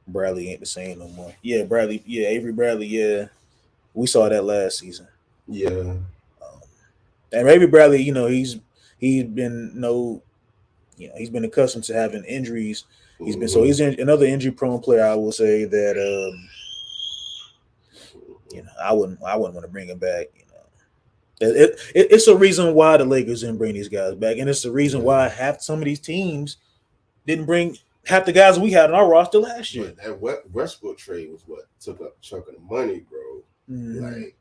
Bradley ain't the same no more. Yeah, Bradley. Yeah, Avery Bradley. Yeah, we saw that last season. Yeah. And Avery Bradley, he's been he's been accustomed to having injuries. He's another injury prone player. I will say that I wouldn't want to bring him back. It's a reason why the Lakers didn't bring these guys back, and it's the reason why some of these teams didn't bring half the guys we had on our roster last year. But that Westbrook trade was what took up a chunk of the money, bro. Like,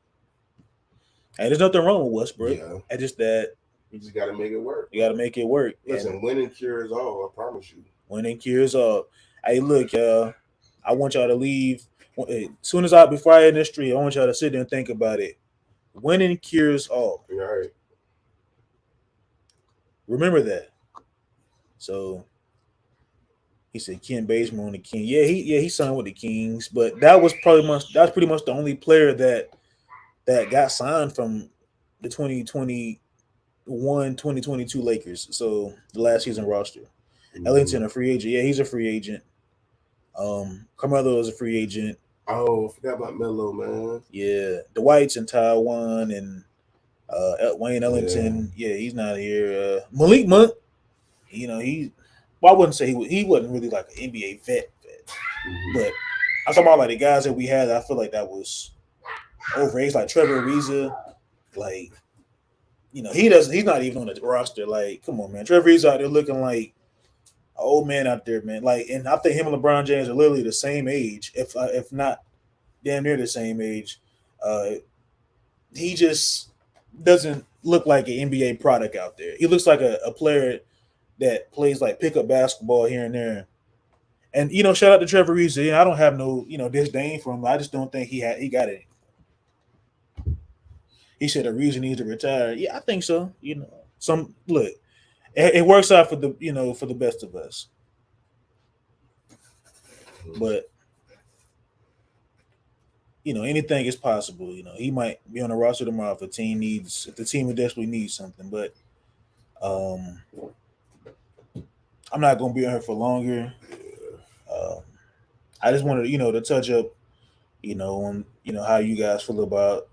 and there's nothing wrong with Westbrook. Yeah. It's just that you just got to make it work. You got to make it work. Listen, winning cures all. I promise you. Winning cures all. Hey, look, y'all. I want y'all to leave. As soon as before I end the street, I want y'all to sit there and think about it. Winning cures all. All right. Remember that. So he said Ken Bazemore on the King. Yeah, he signed with the Kings, but that was pretty much the only player that got signed from the 2021-2022 Lakers. So the last season roster. Ellington, a free agent. Yeah, he's a free agent. Carmelo is a free agent. Oh, I forgot about Melo, man. Yeah, the Whites in Taiwan and Wayne Ellington, he's not here. Malik Monk, well, I wouldn't say he wasn't really like an NBA vet, but I'm talking about like the guys that we had. I feel like that was overage, like Trevor Ariza, like he's not even on the roster. Like, come on, man, Trevor Ariza out there looking like an old man out there, man. Like, and I think him and LeBron James are literally the same age, if not damn near the same age. He just doesn't look like an NBA product out there. He looks like a player that plays like pickup basketball here and there. And shout out to Trevor Ariza. I don't have no disdain for him. I just don't think he got it. He said Ariza needs to retire. Yeah, I think so. It works out for the best of us. But anything is possible. He might be on the roster tomorrow if the team desperately needs something. But I'm not gonna be on here for longer. I just wanted to touch up, on how you guys feel about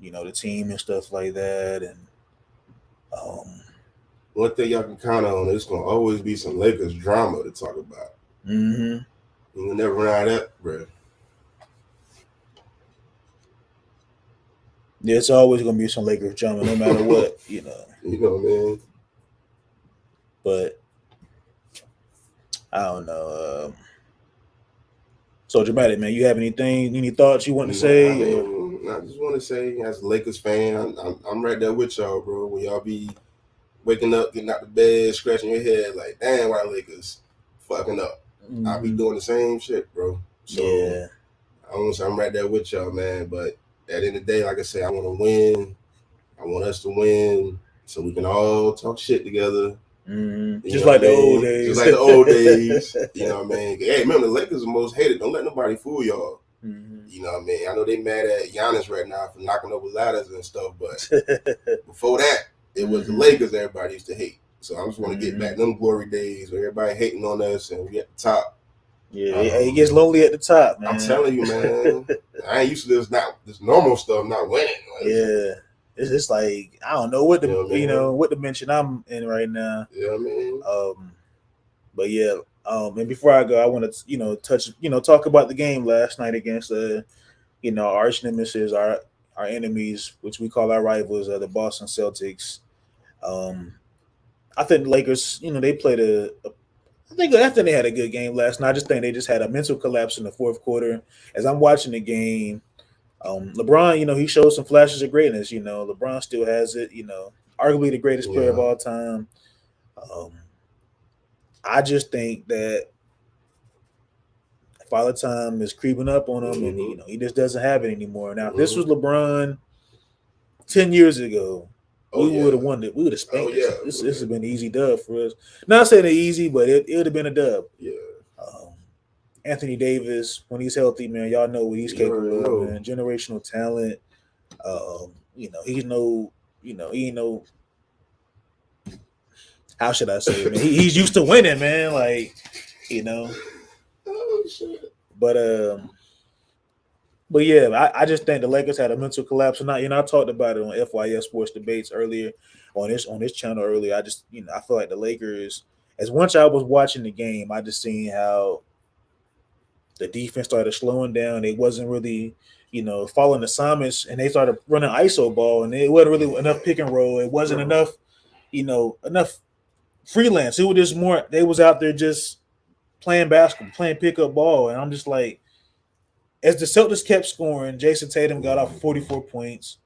the team and stuff like that. And one thing y'all can count on, it's gonna always be some Lakers drama to talk about. Mm-hmm. You'll never run out of that, bro. Yeah, it's always gonna be some Lakers drama, no matter what, You know, man. But I don't know. So dramatic, man. You have any thoughts you want to say? I just want to say, as a Lakers fan, I'm right there with y'all, bro. When y'all be waking up, getting out the bed, scratching your head, like, damn, why Lakers fucking up? Mm-hmm. I'll be doing the same shit, bro. So yeah. I'm right there with y'all, man. But at the end of the day, like I say, I want to win. I want us to win so we can all talk shit together. Mm-hmm. Just like the old days. Just like the old days. You know what I mean? Hey, remember, the Lakers are the most hated. Don't let nobody fool y'all. Mm-hmm. You know what I mean? I know they mad at Giannis right now for knocking over ladders and stuff, but before that, it was the Lakers everybody used to hate. So I just want to get back them glory days where everybody hating on us and we at the top. Yeah, it gets lonely at the top, man. I'm telling you, man. I ain't used to this normal stuff, not winning. Yeah. It's just like, I don't know what what dimension I'm in right now. Yeah, man. But yeah, and before I go, I want to talk about the game last night against our arch nemesis, our enemies, which we call our rivals, the Boston Celtics. I think the Lakers, they played I think they had a good game last night. I just think they just had a mental collapse in the fourth quarter. As I'm watching the game, LeBron, he showed some flashes of greatness. LeBron still has it. Arguably the greatest player of all time. I just think that Father Time is creeping up on him, and he just doesn't have it anymore. Now, if this was LeBron 10 years ago, we would have won it. We would have spanked it. This has been an easy dub for us. Not saying it easy, but it would have been a dub. Yeah. Anthony Davis, when he's healthy, man, y'all know what he's capable of, man. Generational talent. He's no, he ain't no. How should I say it, man? He's used to winning, man. Like, Oh shit. But yeah, I just think the Lakers had a mental collapse. And I talked about it on FYS Sports Debates earlier on this channel earlier. I just I feel like the Lakers, as once I was watching the game, I just seen how the defense started slowing down. It wasn't really, following assignments, and they started running ISO ball, and it wasn't really enough pick and roll. It wasn't enough, enough freelance. It was just more. They was out there just playing basketball, playing pickup ball, and I'm just like, as the Celtics kept scoring, Jason Tatum got off 44 points.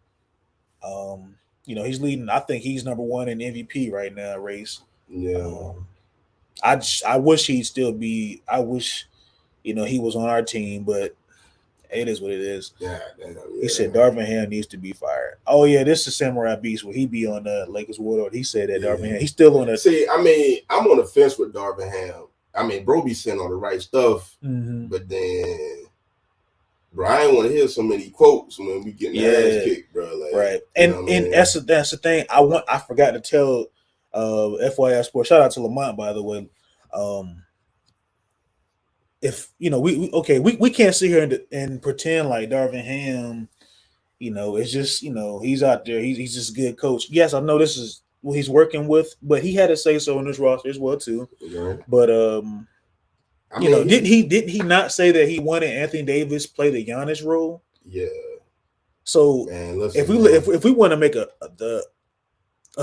He's leading. I think he's number one in MVP right now race. Yeah. I wish he'd still be. I wish, he was on our team, but it is what it is. Yeah. He said Darvin Ham needs to be fired. Oh yeah, this is Samurai Beast where he be on the Lakers Warlord. He said that Darvin Ham. He's still on the. See, I mean, I'm on the fence with Darvin Ham. I mean, bro be saying all the right stuff, but then, bro, I ain't want to hear so many quotes when we getting ass kicked, bro. Like, right, and that's the thing. I forgot to tell FYI Sports. Shout out to Lamont, by the way. If we can't sit here and pretend like Darvin Ham, It's just he's out there. He's just a good coach. Yes, I know this is what he's working with, but he had to say so in this roster as well too. Right. But I mean, did he not say that he wanted Anthony Davis play the Giannis role? Yeah. So Man, listen, if we want to make a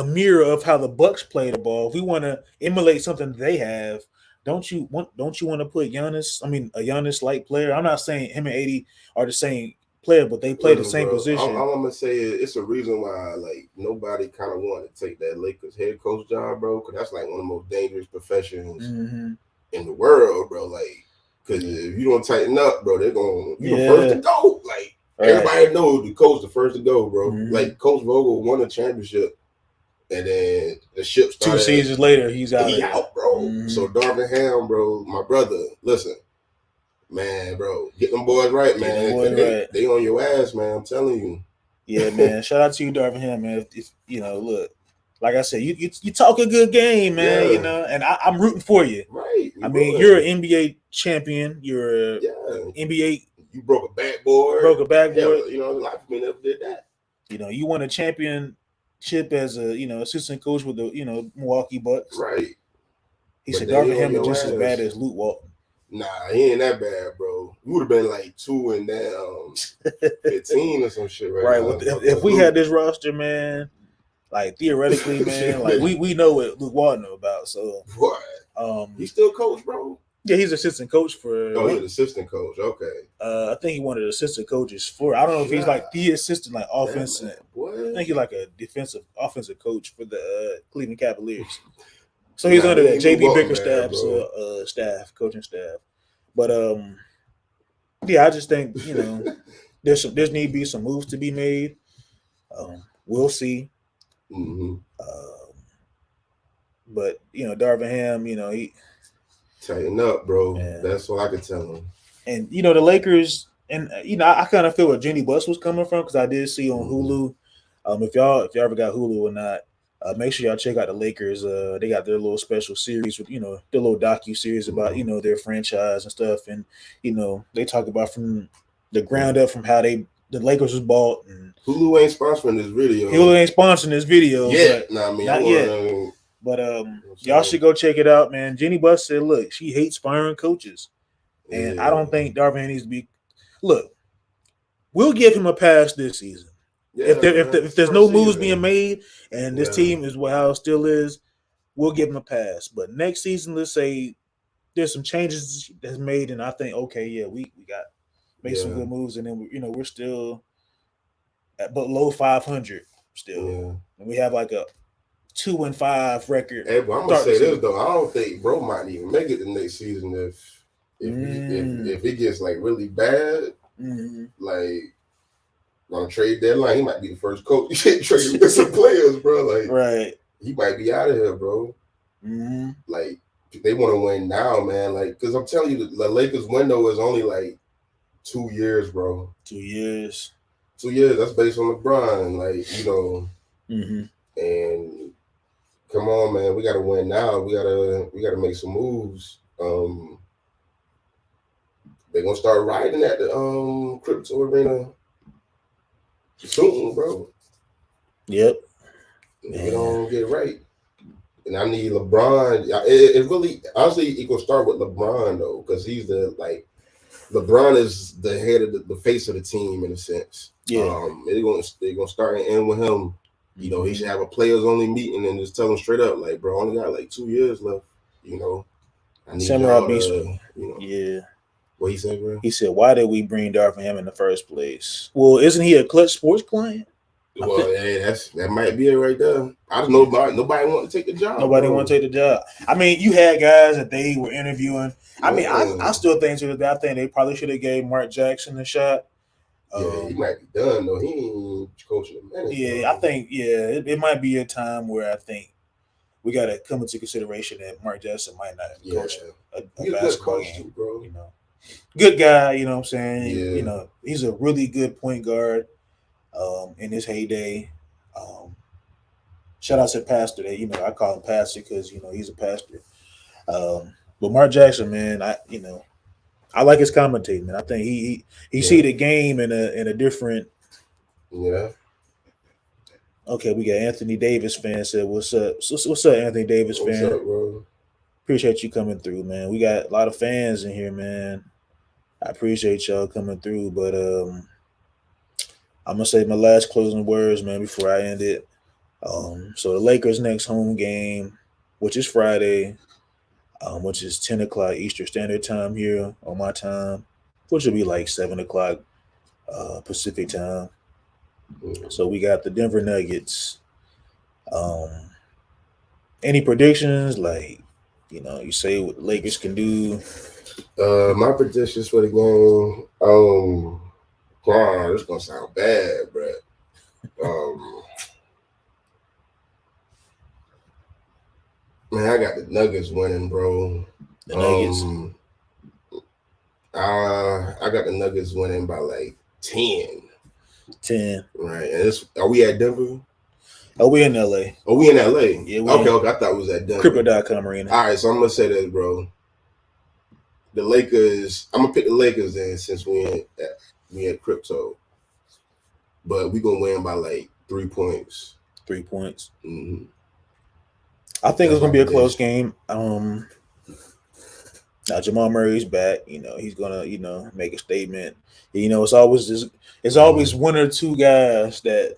mirror of how the Bucks play the ball, if we want to emulate something they have, don't you want to put Giannis? I mean, a Giannis like player. I'm not saying him and AD are the same player, but they play the same bro, position. All I'm gonna say is it's a reason why like nobody kind of wanted to take that Lakers head coach job, bro, because that's like one of the most dangerous professions in the world, bro. Like, because if you don't tighten up, bro, they're gonna the first to go. Like everybody knows the coach the first to go, bro. Like Coach Vogel won a championship. And then the ship started. 2 seasons later, he's out. He out, bro. So Darvin Ham, bro, my brother, listen, man, bro, get them boys right, man. They on your ass, man. I'm telling you. Yeah, man. Shout out to you, Darvin Ham, man. If look, like I said, you talk a good game, man. And I'm rooting for you. Right. I mean, you're an NBA champion. You're a NBA. You broke a backboard. Hell, a lot of people never did that. You won a championship as a assistant coach with the Milwaukee Bucks. Right. He said Darvin Ham is just as bad as Luke Walton. Nah, he ain't that bad, bro. You would have been like 2 and 15 or some shit, right? Right. If we had this roster, man, like theoretically, man, like we know what Luke Walton know about. So what? He's still coach, bro. Yeah, he's assistant coach for. Oh, he's an assistant coach. Okay. I think he wanted assistant coaches for. I don't know if he's like the assistant, like offensive. I think he's like a offensive coach for the Cleveland Cavaliers. So he's under that JB Bickerstaff's coaching staff. But yeah, I just think there's need to be some moves to be made. We'll see. But Darvin Ham, he tighten up, bro. Yeah. That's all I can tell him. And the Lakers, and I kind of feel where Jenny Buss was coming from because I did see on Hulu. If y'all ever got Hulu or not, make sure y'all check out the Lakers. They got their little special series with their little docu series about their franchise and stuff, and they talk about from the ground up from how the Lakers was bought. And Hulu ain't sponsoring this video. Yeah, not yet. But y'all should go check it out, man. Jenny Buss said, look, she hates firing coaches. And I don't think Darvin needs to be. Look, we'll give him a pass this season. Yeah, if there's no moves being made and this team is how it still is, we'll give him a pass. But next season, let's say there's some changes that's made, and I think, okay, yeah, we got made some good moves, and then we're still at below 500 still. Yeah. And we have like a 2-5 record. Hey, but I'm gonna say this though. I don't think bro might even make it the next season if it gets like really bad. Like on a trade deadline, he might be the first coach you get traded with some players, bro. Like right, he might be out of here, bro. Like they want to win now, man. Like because I'm telling you, the Lakers window is only like 2 years, bro. 2 years. 2 years. That's based on LeBron, like and. Come on, man. We gotta win now. We gotta make some moves. They're gonna start riding at the crypto arena soon, bro. Yep. We don't get it right. And I need LeBron. It really honestly it gonna start with LeBron though, because he's LeBron is the head of the face of the team in a sense. Yeah. They're gonna start and end with him. He should have a players only meeting and just tell them straight up, like, bro, I only got like 2 years left. I need Samurai Beast. Yeah. What he said, bro? He said, "Why did we bring Darvin Ham in the first place? Well, isn't he a Clutch Sports client?" Well, that might be it right there. I don't know about nobody want to take the job. Nobody want to take the job. I mean, you had guys that they were interviewing. I mean, I still think I think they probably should have gave Mark Jackson a shot. Yeah, he might be done though. He ain't coaching a minute. Yeah, I think it might be a time where I think we got to come into consideration that Mark Jackson might not coach a basketball game, too, bro. Good guy, you know what I'm saying? Yeah. He's a really good point guard in his heyday. Shout out to Pastor that, I call him Pastor because, he's a pastor. But Mark Jackson, man, I like his commentating, man. I think he see the game in a different Yeah. Okay, we got Anthony Davis fan said, "What's up? What's up, Anthony Davis What's fan? up, bro? Appreciate you coming through, man. We got a lot of fans in here, man. I appreciate y'all coming through, but I'm gonna say my last closing words, man, before I end it. So the Lakers' next home game, which is Friday, which is 10 o'clock Eastern Standard Time here on my time, which will be like 7 o'clock Pacific time. So we got the Denver Nuggets. Um, any predictions? Like, you say what the Lakers can do. My predictions for the game. God, this gonna sound bad, bro. Man, I got the Nuggets winning, bro. The Nuggets. I got the Nuggets winning by like 10. 10. Right. And are we at Denver? Oh, we in LA. Oh, we in LA. Yeah, okay. I thought it was at Denver. Crypto.com arena. All right, so I'm gonna say this, bro. The Lakers. I'm gonna pick the Lakers in since we at crypto, but we gonna win by like 3 points. 3 points. Mm-hmm. I think it's gonna be a close game. Now Jamal Murray's back. He's gonna make a statement. It's always one or two guys that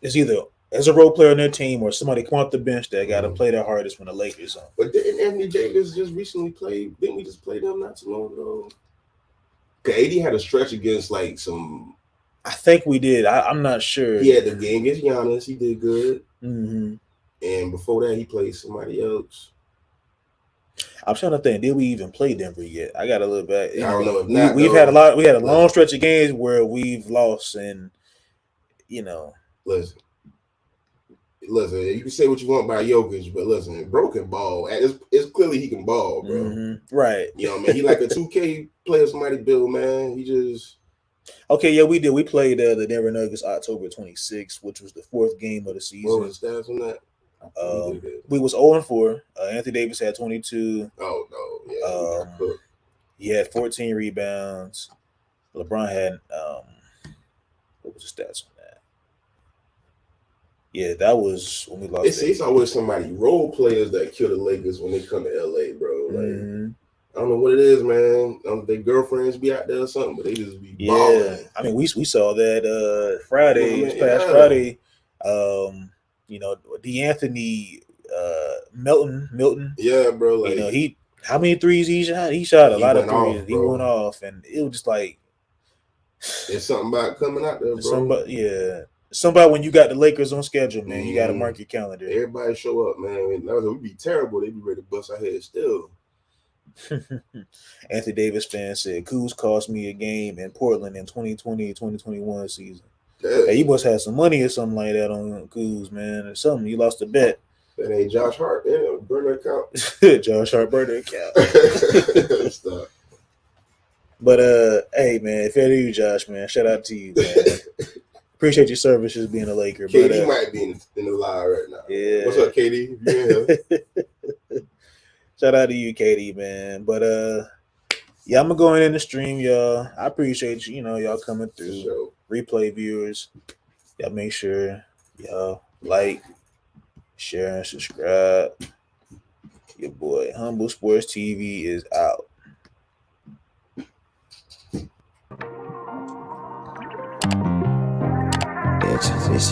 is either as a role player on their team or somebody come off the bench that got to play their hardest when the Lakers on. But didn't Anthony Davis just recently play? Didn't we just play them not too long ago? AD had a stretch against like some. I think we did. I'm not sure. He had the game against Giannis. He did good. Mm-hmm. And before that, he played somebody else. I'm trying to think. Did we even play Denver yet? I got to look back. I don't know if not. We've had a lot. We had a long stretch of games where we've lost, and Listen. You can say what you want about Jokic, but listen, bro can ball. It's clearly he can ball, bro. Mm-hmm. Right. You know what I mean? He like a 2K player somebody build, man. He just. Okay, yeah, we did. We played the Denver Nuggets October 26th, which was the fourth game of the season. What was the stats on that? We was 0-4. Anthony Davis had 22. Oh no, yeah. He had 14 rebounds. LeBron had what was the stats on that? Yeah, that was when we lost. It's always somebody role players that kill the Lakers when they come to LA, bro. Like, I don't know what it is, man. Their girlfriends be out there or something, but they just be balling. I mean, we saw that Friday, past Friday. DeAnthony Milton. Yeah, bro. Like, how many threes he shot? He shot a lot of threes. He went off, and it was just like there's something about coming out there, bro. Somebody when you got the Lakers on schedule, man, you got to mark your calendar. Everybody show up, man. We'd be terrible. They'd be ready to bust our heads still. Anthony Davis fan said, Kuz cost me a game in Portland in 2020-2021 season. Yeah. Hey, you must have some money or something like that on Kuz, man, or something. You lost a bet. That ain't Josh Hart, man. Burner account. Josh Hart burner account. Stop. But hey, man, if ever you, Josh, man, shout out to you, man. Appreciate your services being a Laker. KD might be in the live right now. Yeah. What's up, KD? Yeah. Shout out to you, KD, man. But yeah, I'm gonna go in the stream, y'all. I appreciate you, y'all coming through. Sure. Replay viewers, y'all make sure y'all like, share, and subscribe. Your boy Humble Sports TV is out. It's